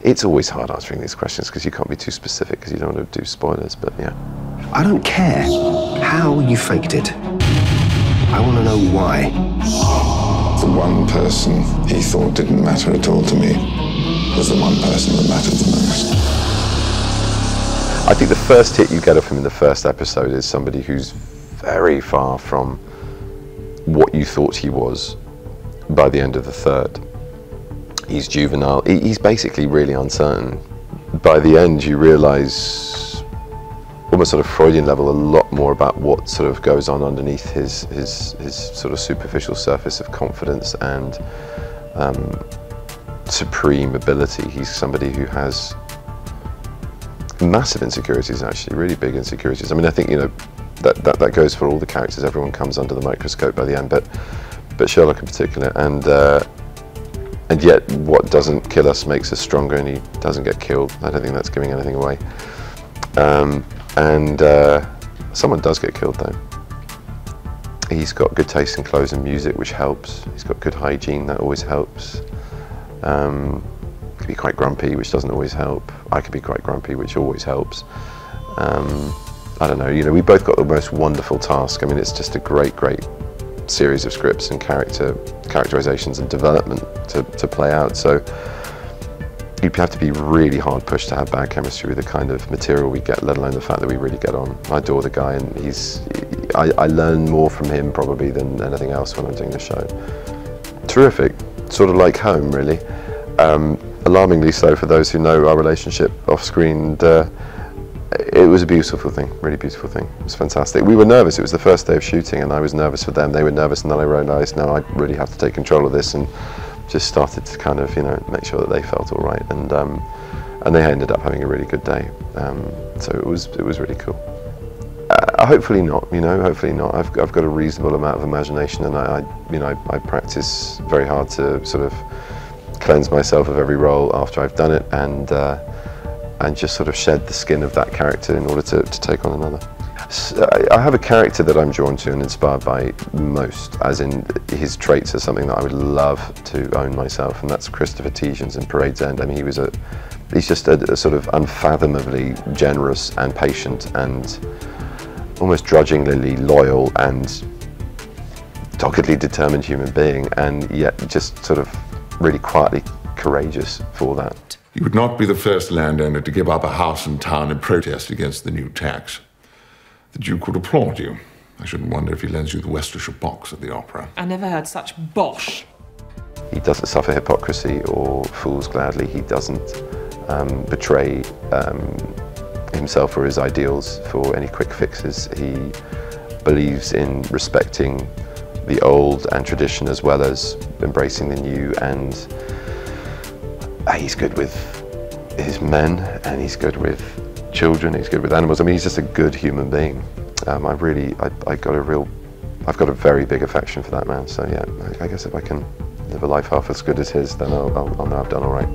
It's always hard answering these questions because you can't be too specific because you don't want to do spoilers, but yeah. I don't care how you faked it. I want to know why. The one person he thought didn't matter at all to me was the one person that mattered the most. I think the first hit you get off him in the first episode is somebody who's very far from what you thought he was by the end of the third. He's juvenile, he's basically really uncertain. By the end you realise, almost sort of Freudian level, a lot more about what sort of goes on underneath his sort of superficial surface of confidence and supreme ability. He's somebody who has massive insecurities, actually, really big insecurities. I mean, I think, you know, that goes for all the characters. Everyone comes under the microscope by the end, but Sherlock in particular. And yet, what doesn't kill us makes us stronger, and he doesn't get killed. I don't think that's giving anything away. Someone does get killed, though. He's got good taste in clothes and music, which helps. He's got good hygiene, that always helps. Could be quite grumpy, which doesn't always help. I could be quite grumpy, which always helps. I don't know, you know, we both got the most wonderful task. I mean, it's just a great series of scripts and characterizations and development to play out. So you'd have to be really hard pushed to have bad chemistry with the kind of material we get, let alone the fact that we really get on. I adore the guy, and I learn more from him probably than anything else when I'm doing the show. Terrific, sort of like home, really. Alarmingly so for those who know our relationship off screen. It was a beautiful thing, really beautiful thing. It was fantastic. We were nervous. It was the first day of shooting, and I was nervous for them. They were nervous, and then I realised, no, I really have to take control of this, and just started to kind of, you know, make sure that they felt all right, and they ended up having a really good day. So it was really cool. Hopefully not, you know. Hopefully not. I've got a reasonable amount of imagination, and I practice very hard to sort of cleanse myself of every role after I've done it, and just sort of shed the skin of that character in order to take on another. So I have a character that I'm drawn to and inspired by most, as in his traits are something that I would love to own myself, and that's Christopher Tietjens in Parade's End. I mean, he's just a sort of unfathomably generous and patient and almost drudgingly loyal and doggedly determined human being, and yet just sort of really quietly courageous for that. You would not be the first landowner to give up a house in town in protest against the new tax. The Duke would applaud you. I shouldn't wonder if he lends you the Worcestershire box at the opera. I never heard such bosh. He doesn't suffer hypocrisy or fools gladly. He doesn't betray himself or his ideals for any quick fixes. He believes in respecting the old and tradition as well as embracing the new, and he's good with his men, and he's good with children, he's good with animals. I mean, he's just a good human being. I've got a very big affection for that man. So yeah, I guess if I can live a life half as good as his, then I'll know I've done all right.